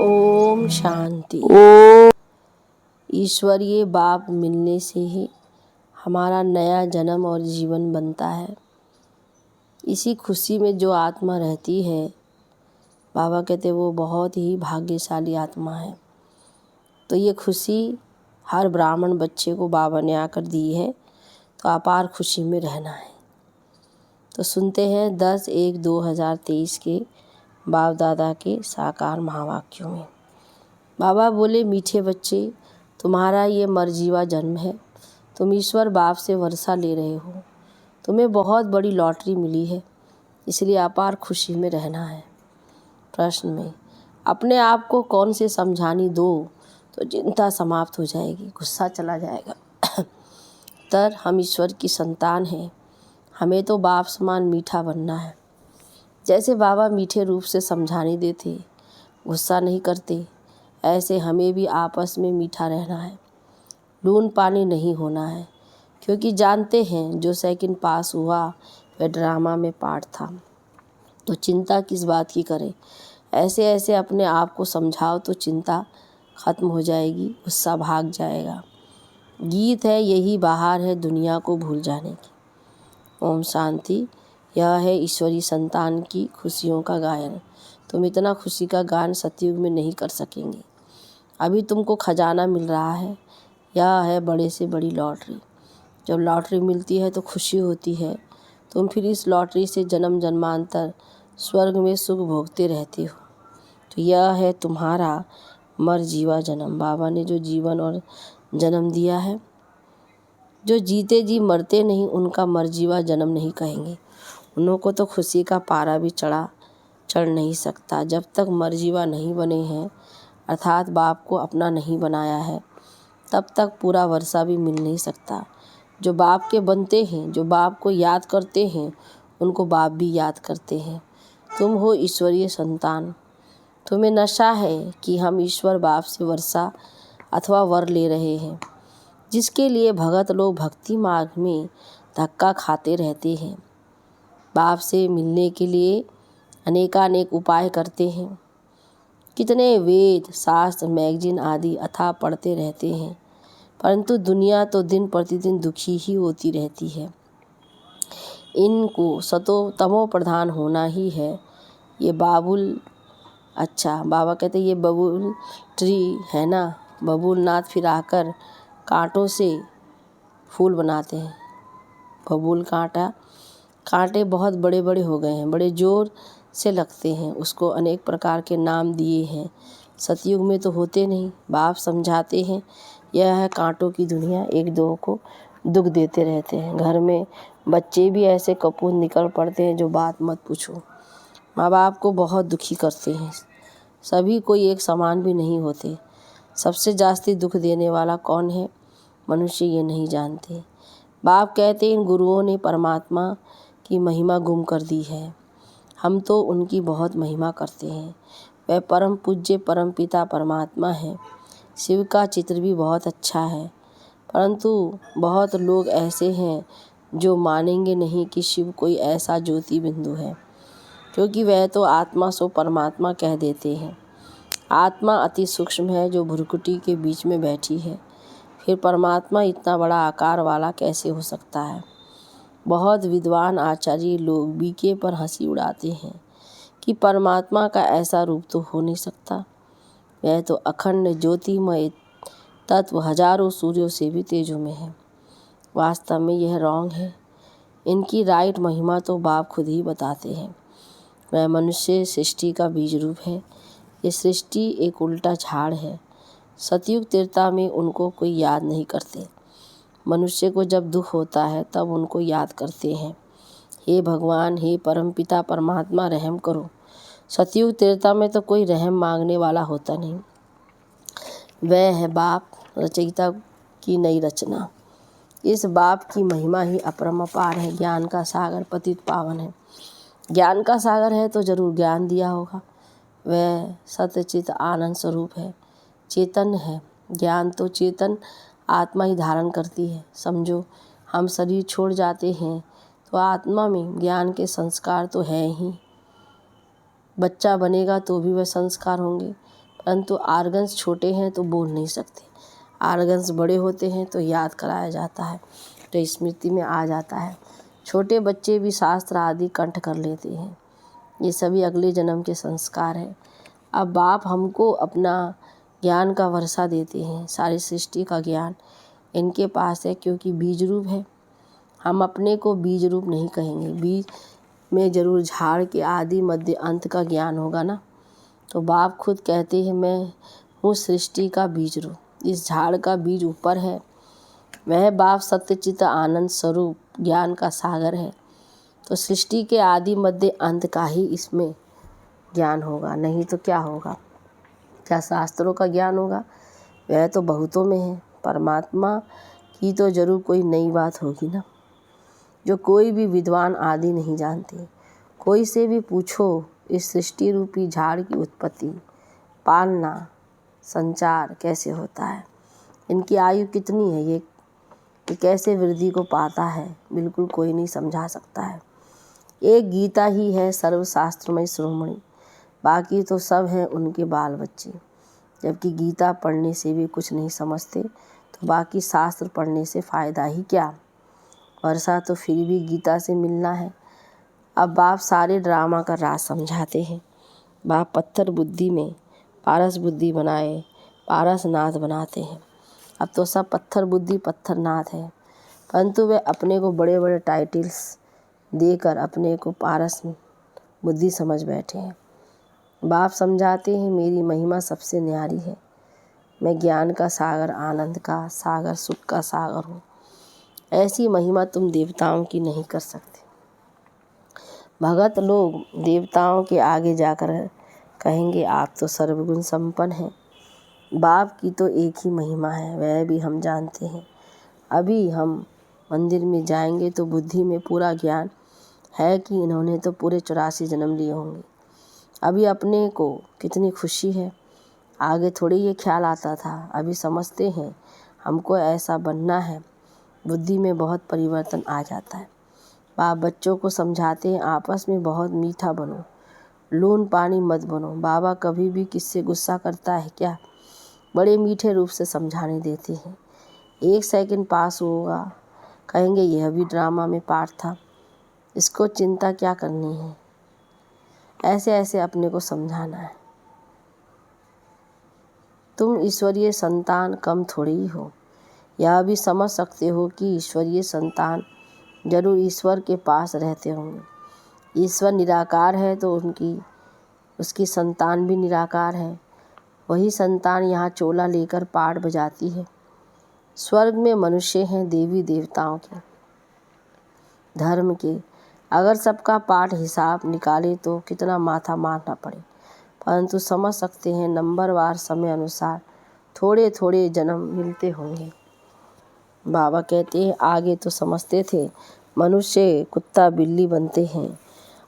ओम शांति। ईश्वरीय बाप मिलने से ही हमारा नया जन्म और जीवन बनता है। इसी खुशी में जो आत्मा रहती है, बाबा कहते वो बहुत ही भाग्यशाली आत्मा है। तो ये खुशी हर ब्राह्मण बच्चे को बाबा ने आकर दी है, तो अपार खुशी में रहना है। तो सुनते हैं 10/1/2023 के बाप दादा के साकार महावाक्यों में। बाबा बोले, मीठे बच्चे, तुम्हारा ये मरजीवा जन्म है। तुम ईश्वर बाप से वर्षा ले रहे हो। तुम्हें बहुत बड़ी लॉटरी मिली है, इसलिए अपार खुशी में रहना है। प्रश्न में अपने आप को कौन से समझानी दो तो चिंता समाप्त हो जाएगी, गुस्सा चला जाएगा। तर हम ईश्वर की संतान हैं, हमें तो बाप समान मीठा बनना है। जैसे बाबा मीठे रूप से समझाने देते, गुस्सा नहीं करते, ऐसे हमें भी आपस में मीठा रहना है। लून पानी नहीं होना है, क्योंकि जानते हैं जो सेकंड पास हुआ वह ड्रामा में पार्ट था। तो चिंता किस बात की करें। ऐसे ऐसे अपने आप को समझाओ तो चिंता ख़त्म हो जाएगी, गुस्सा भाग जाएगा। गीत है यही बाहर है दुनिया को भूल जाने की। ओम शांति। यह है ईश्वरी संतान की खुशियों का गायन। तुम इतना खुशी का गान सतयुग में नहीं कर सकेंगे। अभी तुमको खजाना मिल रहा है, यह है बड़े से बड़ी लॉटरी। जब लॉटरी मिलती है तो खुशी होती है। तुम फिर इस लॉटरी से जन्म जन्मांतर स्वर्ग में सुख भोगते रहते हो। तो यह है तुम्हारा मरजीवा जन्म। बाबा ने जो जीवन और जन्म दिया है, जो जीते जी मरते नहीं, उनका मरजीवा जन्म नहीं कहेंगे। उन्हों को तो खुशी का पारा भी चढ़ नहीं सकता। जब तक मरजीवा नहीं बने हैं, अर्थात बाप को अपना नहीं बनाया है, तब तक पूरा वर्षा भी मिल नहीं सकता। जो बाप के बनते हैं, जो बाप को याद करते हैं, उनको बाप भी याद करते हैं। तुम हो ईश्वरीय संतान। तुम्हें नशा है कि हम ईश्वर बाप से वर्षा अथवा वर ले रहे हैं, जिसके लिए भगत लोग भक्ति मार्ग में धक्का खाते रहते हैं। बाप से मिलने के लिए अनेकानेक उपाय करते हैं। कितने वेद शास्त्र मैगजीन आदि अथाह पढ़ते रहते हैं, परंतु दुनिया तो दिन प्रतिदिन दुखी ही होती रहती है। इनको सतो तमो प्रधान होना ही है। ये बाबा कहते ये बबूल ट्री है ना, बबूल नाथ फिर आकर कांटों से फूल बनाते हैं। बबूल कांटे बहुत बड़े बड़े हो गए हैं, बड़े जोर से लगते हैं। उसको अनेक प्रकार के नाम दिए हैं। सतयुग में तो होते नहीं। बाप समझाते हैं यह है कांटों की दुनिया, एक दो को दुख देते रहते हैं। घर में बच्चे भी ऐसे कपूत निकल पड़ते हैं जो बात मत पूछो। माँ बाप को बहुत दुखी करते हैं। सभी कोई एक समान भी नहीं होते। सबसे जास्ती दुख देने वाला कौन है, मनुष्य ये नहीं जानते। बाप कहते इन गुरुओं ने परमात्मा की महिमा गुम कर दी है। हम तो उनकी बहुत महिमा करते हैं। वह परम पूज्य परम पिता परमात्मा है। शिव का चित्र भी बहुत अच्छा है, परंतु बहुत लोग ऐसे हैं जो मानेंगे नहीं कि शिव कोई ऐसा ज्योति बिंदु है, क्योंकि वह तो आत्मा सो परमात्मा कह देते हैं। आत्मा अति सूक्ष्म है जो भ्रुकुटी के बीच में बैठी है, फिर परमात्मा इतना बड़ा आकार वाला कैसे हो सकता है। बहुत विद्वान आचार्य लोग बीके पर हंसी उड़ाते हैं कि परमात्मा का ऐसा रूप तो हो नहीं सकता। वह तो अखंड ज्योतिमय तत्व हजारों सूर्यों से भी तेजों में है। वास्तव में यह रॉन्ग है। इनकी राइट महिमा तो बाप खुद ही बताते हैं। वह मनुष्य सृष्टि का बीज रूप है। ये सृष्टि एक उल्टा झाड़ है। सतयुग त्रेता में उनको कोई याद नहीं करते। मनुष्य को जब दुख होता है तब उनको याद करते हैं। हे भगवान, हे परमपिता परमात्मा, रहम करो। सतयुग त्रेता में तो कोई रहम मांगने वाला होता नहीं। वह है बाप रचयिता की नई रचना। इस बाप की महिमा ही अपरंपार है। ज्ञान का सागर पतित पावन है। ज्ञान का सागर है तो जरूर ज्ञान दिया होगा। वह सत्यचित आनंद स्वरूप है, चेतन है। ज्ञान तो चेतन आत्मा ही धारण करती है। समझो, हम शरीर छोड़ जाते हैं तो आत्मा में ज्ञान के संस्कार तो है ही। बच्चा बनेगा तो भी वह संस्कार होंगे, परंतु आर्गन्स छोटे हैं तो बोल नहीं सकते, आर्गन्स बड़े होते हैं तो याद कराया जाता है, तो स्मृति में आ जाता है। छोटे बच्चे भी शास्त्र आदि कंठ कर लेते हैं। ये सभी अगले जन्म के संस्कार हैं। अब बाप हमको अपना ज्ञान का वर्षा देते हैं, सारी सृष्टि का ज्ञान इनके पास है, क्योंकि बीज रूप है। हम अपने को बीज रूप नहीं कहेंगे, बीज में जरूर झाड़ के आदि मध्य अंत का ज्ञान होगा ना। तो बाप खुद कहते हैं मैं हूँ सृष्टि का बीज रूप। इस झाड़ का बीज ऊपर है, वह बाप सत्यचित आनंद स्वरूप ज्ञान का सागर है। तो सृष्टि के आदि मध्य अंत का ही इसमें ज्ञान होगा, नहीं तो क्या होगा? क्या शास्त्रों का ज्ञान होगा? वह तो बहुतों में है। परमात्मा की तो जरूर कोई नई बात होगी ना, जो कोई भी विद्वान आदि नहीं जानते। कोई से भी पूछो इस सृष्टि रूपी झाड़ की उत्पत्ति, पालना, संचार कैसे होता है, इनकी आयु कितनी है, ये कैसे वृद्धि को पाता है, बिल्कुल कोई नहीं समझा सकता है। एक गीता ही है सर्वशास्त्रमय शिरोमणि, बाकी तो सब हैं उनके बाल बच्चे। जबकि गीता पढ़ने से भी कुछ नहीं समझते, तो बाकी शास्त्र पढ़ने से फ़ायदा ही क्या? वर्षा तो फिर भी गीता से मिलना है। अब बाप सारे ड्रामा का राज समझाते हैं। बाप पत्थर बुद्धि में पारस बुद्धि बनाए पारसनाथ बनाते हैं। अब तो सब पत्थर बुद्धि पत्थरनाथ है, परंतु वे अपने को बड़े बड़े टाइटल्स देकर अपने को पारस बुद्धि समझ बैठे हैं। बाप समझाते हैं मेरी महिमा सबसे न्यारी है। मैं ज्ञान का सागर, आनंद का सागर, सुख का सागर हूँ। ऐसी महिमा तुम देवताओं की नहीं कर सकते। भगत लोग देवताओं के आगे जाकर कहेंगे आप तो सर्वगुण संपन्न हैं। बाप की तो एक ही महिमा है, वह भी हम जानते हैं। अभी हम मंदिर में जाएंगे तो बुद्धि में पूरा ज्ञान है कि इन्होंने तो पूरे 84 जन्म लिए होंगे। अभी अपने को कितनी खुशी है, आगे थोड़ी ये ख्याल आता था। अभी समझते हैं हमको ऐसा बनना है, बुद्धि में बहुत परिवर्तन आ जाता है। बाप बच्चों को समझाते हैं आपस में बहुत मीठा बनो, लून पानी मत बनो। बाबा कभी भी किससे गुस्सा करता है क्या? बड़े मीठे रूप से समझाने देते हैं। 1 सेकंड पास होगा, कहेंगे यह भी ड्रामा में पार्ट था, इसको चिंता क्या करनी है। ऐसे ऐसे अपने को समझाना है। तुम ईश्वरीय संतान कम थोड़ी ही हो। यह भी समझ सकते हो कि ईश्वरीय संतान जरूर ईश्वर के पास रहते होंगे। ईश्वर निराकार है तो उसकी संतान भी निराकार है। वही संतान यहाँ चोला लेकर पाठ बजाती है। स्वर्ग में मनुष्य हैं देवी देवताओं के, धर्म के। अगर सबका पाठ हिसाब निकाले तो कितना माथा मारना पड़े, परंतु समझ सकते हैं नंबरवार समय अनुसार थोड़े थोड़े जन्म मिलते होंगे। बाबा कहते हैं आगे तो समझते थे मनुष्य कुत्ता बिल्ली बनते हैं,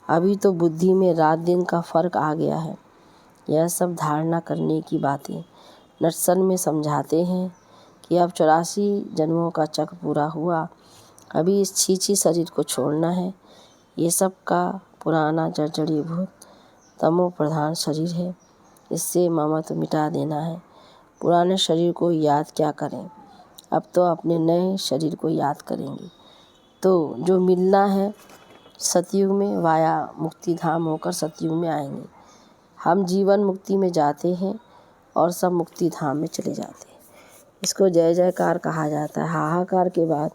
अभी तो बुद्धि में रात दिन का फर्क आ गया है। यह सब धारणा करने की बातें नटसन में समझाते हैं कि अब 84 जन्मों का चक्र पूरा हुआ, अभी इस छीछी शरीर को छोड़ना है। ये सब का पुराना जर्जरीभूत तमो प्रधान शरीर है, इससे ममत्व मिटा देना है। पुराने शरीर को याद क्या करें, अब तो अपने नए शरीर को याद करेंगे। तो जो मिलना है सतयुग में, वाया मुक्ति धाम होकर सतयुग में आएंगे। हम जीवन मुक्ति में जाते हैं और सब मुक्ति धाम में चले जाते हैं। इसको जय जयकार कहा जाता है। हाहाकार के बाद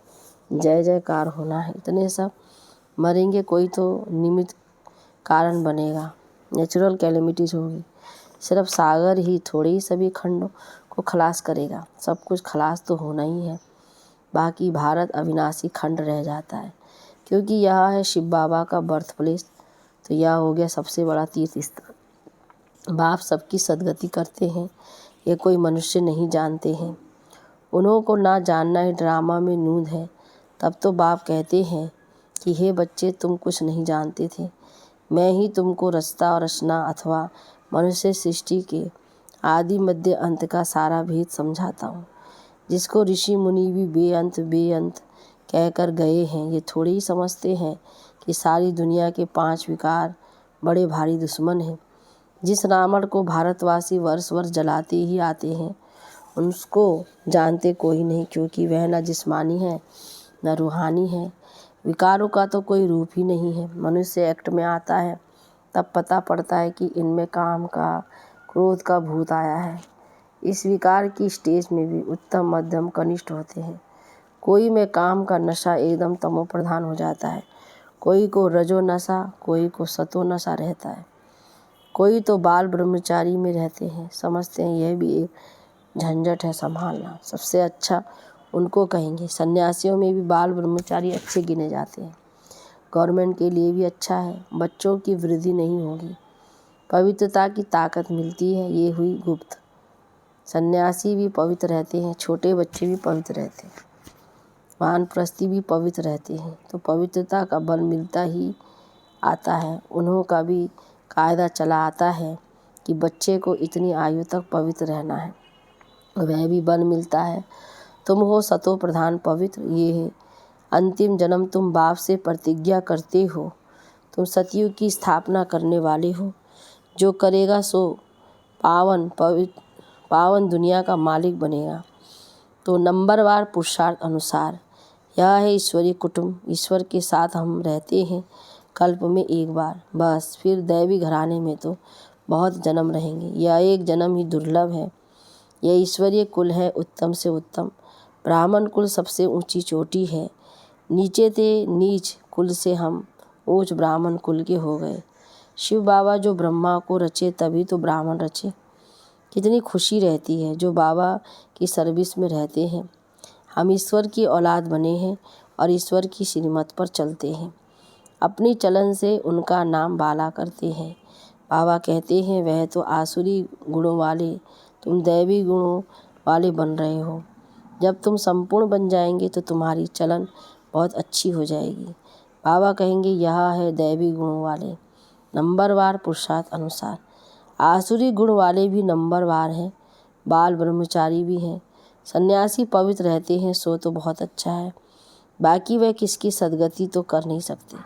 जय जयकार होना है। इतने सब मरेंगे, कोई तो निमित्त कारण बनेगा, नेचुरल कैलेमिटीज होगी। सिर्फ सागर ही थोड़े ही सभी खंडों को खलास करेगा, सब कुछ खलास तो होना ही है। बाकी भारत अविनाशी खंड रह जाता है, क्योंकि यह है शिव बाबा का बर्थ प्लेस, तो यह हो गया सबसे बड़ा तीर्थ स्थल। बाप सबकी सदगति करते हैं, ये कोई मनुष्य नहीं जानते हैं। उन्हों को ना जानना ही ड्रामा में नूंद है। तब तो बाप कहते हैं कि हे बच्चे तुम कुछ नहीं जानते थे, मैं ही तुमको रचता और रचना अथवा मनुष्य सृष्टि के आदि मध्य अंत का सारा भेद समझाता हूँ। जिसको ऋषि मुनि भी बेअंत कहकर गए हैं, ये थोड़ी ही समझते हैं कि सारी दुनिया के 5 विकार बड़े भारी दुश्मन हैं। जिस रावण को भारतवासी वर्ष वर्ष जलाते ही आते हैं उसको जानते कोई नहीं, क्योंकि वह न जिस्मानी है न रूहानी है। विकारों का तो कोई रूप ही नहीं है। मनुष्य एक्ट में आता है तब पता पड़ता है कि इनमें काम का, क्रोध का भूत आया है। इस विकार की स्टेज में भी उत्तम, मध्यम, कनिष्ठ होते हैं। कोई में काम का नशा एकदम तमो प्रधान हो जाता है, कोई को रजो नशा, कोई को सतो नशा रहता है। कोई तो बाल ब्रह्मचारी में रहते हैं, समझते हैं यह भी एक झंझट है संभालना। सबसे अच्छा उनको कहेंगे। सन्यासियों में भी बाल ब्रह्मचारी अच्छे गिने जाते हैं। गवर्नमेंट के लिए भी अच्छा है, बच्चों की वृद्धि नहीं होगी, पवित्रता की ताकत मिलती है। ये हुई गुप्त। सन्यासी भी पवित्र रहते हैं, छोटे बच्चे भी पवित्र रहते हैं, वानप्रस्थी भी पवित्र रहते हैं। तो पवित्रता का बल मिलता ही आता है। उन्हों का भी कायदा चला आता है कि बच्चे को इतनी आयु तक पवित्र रहना है, वह भी बल मिलता है। तुम हो सतो प्रधान पवित्र, ये है अंतिम जन्म। तुम बाप से प्रतिज्ञा करते हो, तुम सतयुग की स्थापना करने वाले हो। जो करेगा सो पावन दुनिया का मालिक बनेगा। तो नंबरवार पुरुषार्थ अनुसार यह है ईश्वरीय कुटुंब। ईश्वर के साथ हम रहते हैं कल्प में एक बार, बस। फिर दैवी घराने में तो बहुत जन्म रहेंगे। यह एक जन्म ही दुर्लभ है। यह ईश्वरीय कुल है, उत्तम से उत्तम। ब्राह्मण कुल सबसे ऊंची चोटी है। नीचे थे नीच कुल से हम ऊंच ब्राह्मण कुल के हो गए। शिव बाबा जो ब्रह्मा को रचे तभी तो ब्राह्मण रचे। कितनी खुशी रहती है जो बाबा की सर्विस में रहते हैं। हम ईश्वर की औलाद बने हैं और ईश्वर की श्रीमत पर चलते हैं। अपनी चलन से उनका नाम बाला करते हैं। बाबा कहते हैं वह तो आसुरी गुणों वाले, तुम दैवी गुणों वाले बन रहे हो। जब तुम संपूर्ण बन जाएंगे तो तुम्हारी चलन बहुत अच्छी हो जाएगी। बाबा कहेंगे यह है दैवी गुणों वाले। नंबरवार पुरुषार्थ अनुसार आसुरी गुण वाले भी नंबरवार हैं, बाल ब्रह्मचारी भी हैं। सन्यासी पवित्र रहते हैं सो तो बहुत अच्छा है, बाकी वह किसकी सदगति तो कर नहीं सकते।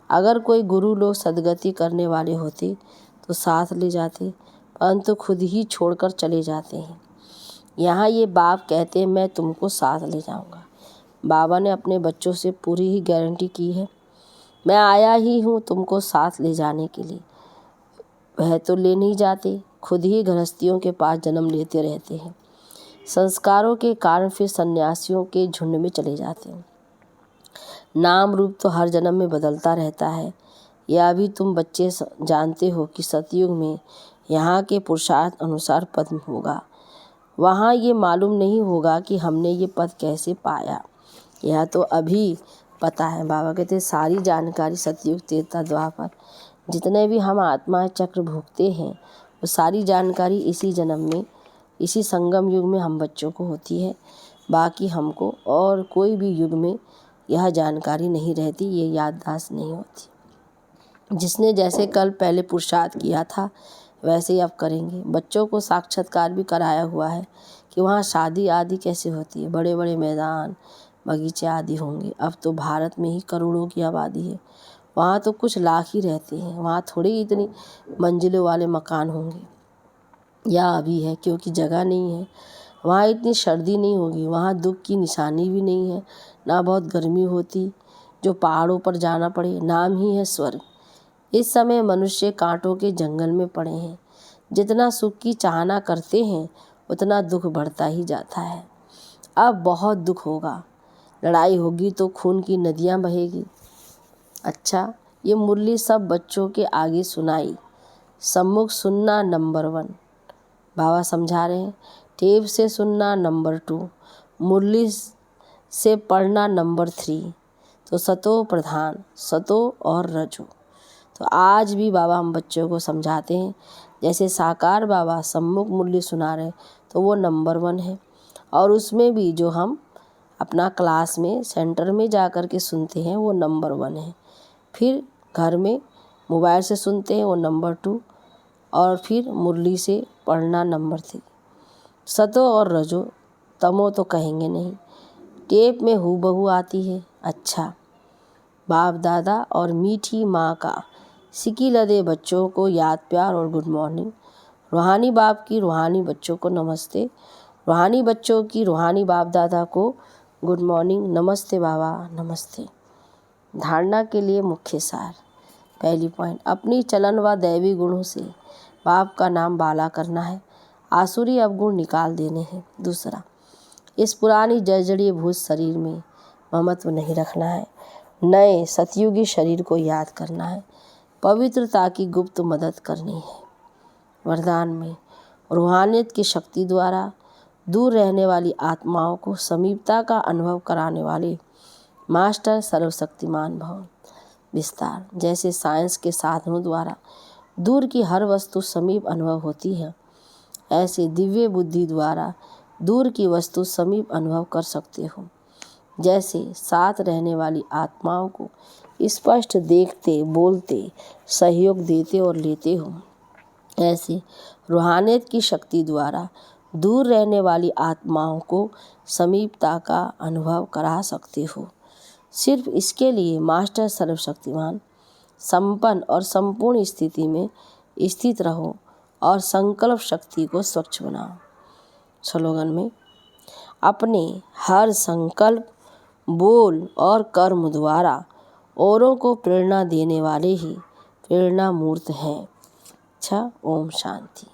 अगर कोई गुरु लोग सदगति करने वाले होते तो साथ ले जाते, परंतु खुद ही छोड़कर चले जाते हैं। यहाँ ये बाप कहते हैं मैं तुमको साथ ले जाऊँगा। बाबा ने अपने बच्चों से पूरी ही गारंटी की है, मैं आया ही हूँ तुमको साथ ले जाने के लिए। वह तो ले नहीं जाते, खुद ही गृहस्थियों के पास जन्म लेते रहते हैं। संस्कारों के कारण फिर सन्यासियों के झुंड में चले जाते हैं। नाम रूप तो हर जन्म में बदलता रहता है। यह भी तुम बच्चे जानते हो कि सतयुग में यहाँ के पुरुषार्थ अनुसार पद होगा। वहाँ ये मालूम नहीं होगा कि हमने ये पद कैसे पाया। यह तो अभी पता है। बाबा कहते हैं सारी जानकारी सतयुग, त्रेता, द्वापर, जितने भी हम आत्मा चक्र भोगते हैं वो सारी जानकारी इसी जन्म में, इसी संगम युग में हम बच्चों को होती है। बाकी हमको और कोई भी युग में यह जानकारी नहीं रहती, ये याददाश्त नहीं होती। जिसने जैसे कल पहले पुरुषार्थ किया था वैसे ही अब करेंगे। बच्चों को साक्षात्कार भी कराया हुआ है कि वहाँ शादी आदि कैसे होती है, बड़े बड़े मैदान, बगीचे आदि होंगे। अब तो भारत में ही करोड़ों की आबादी है, वहाँ तो कुछ लाख ही रहते हैं। वहाँ थोड़ी इतनी मंजिलों वाले मकान होंगे, या अभी है क्योंकि जगह नहीं है। वहाँ इतनी सर्दी नहीं होगी, वहाँ दुख की निशानी भी नहीं है, ना बहुत गर्मी होती जो पहाड़ों पर जाना पड़े। नाम ही है स्वर्ग। इस समय मनुष्य कांटों के जंगल में पड़े हैं। जितना सुख की चाहना करते हैं उतना दुख बढ़ता ही जाता है। अब बहुत दुख होगा, लड़ाई होगी तो खून की नदियाँ बहेगी। अच्छा, ये मुरली सब बच्चों के आगे सुनाई। सम्मुख सुनना नंबर 1, बाबा समझा रहे हैं। टेप से सुनना नंबर 2, मुरली से पढ़ना नंबर 3। तो सतो प्रधान, सतो और रजो। तो आज भी बाबा हम बच्चों को समझाते हैं। जैसे साकार बाबा सम्मुख मुरली सुना रहे तो वो नंबर 1 है, और उसमें भी जो हम अपना क्लास में सेंटर में जा कर के सुनते हैं वो नंबर 1 है। फिर घर में मोबाइल से सुनते हैं वो नंबर 2, और फिर मुरली से पढ़ना नंबर 3। सतो और रजो, तमो तो कहेंगे नहीं। टेप में हूबहू आती है। अच्छा, बाप दादा और मीठी माँ का सिकी लदे बच्चों को याद प्यार और गुड मॉर्निंग। रूहानी बाप की रूहानी बच्चों को नमस्ते। रूहानी बच्चों की रूहानी बाप दादा को गुड मॉर्निंग। नमस्ते बाबा, नमस्ते। धारणा के लिए मुख्य सार। पहली पॉइंट, अपनी चलन व दैवी गुणों से बाप का नाम बाला करना है, आसुरी अवगुण निकाल देने हैं। दूसरा, इस पुरानी जर्जरीय भूत शरीर में ममत्व नहीं रखना है, नए सतयुगी शरीर को याद करना है, पवित्रता की गुप्त मदद करनी है। वरदान में रूहानियत की शक्ति द्वारा दूर रहने वाली आत्माओं को समीपता का अनुभव कराने वाले मास्टर सर्वशक्तिमान भव। विस्तार, जैसे साइंस के साधनों द्वारा दूर की हर वस्तु समीप अनुभव होती है, ऐसे दिव्य बुद्धि द्वारा दूर की वस्तु समीप अनुभव कर सकते हो। जैसे साथ रहने वाली आत्माओं को स्पष्ट देखते, बोलते, सहयोग देते और लेते हो, ऐसे रूहानियत की शक्ति द्वारा दूर रहने वाली आत्माओं को समीपता का अनुभव करा सकते हो। सिर्फ इसके लिए मास्टर सर्वशक्तिमान संपन्न और संपूर्ण स्थिति में स्थित रहो और संकल्प शक्ति को स्वच्छ बनाओ। स्लोगन में अपने हर संकल्प, बोल और कर्म द्वारा औरों को प्रेरणा देने वाले ही प्रेरणा मूर्त हैं। अच्छा, ओम शांति।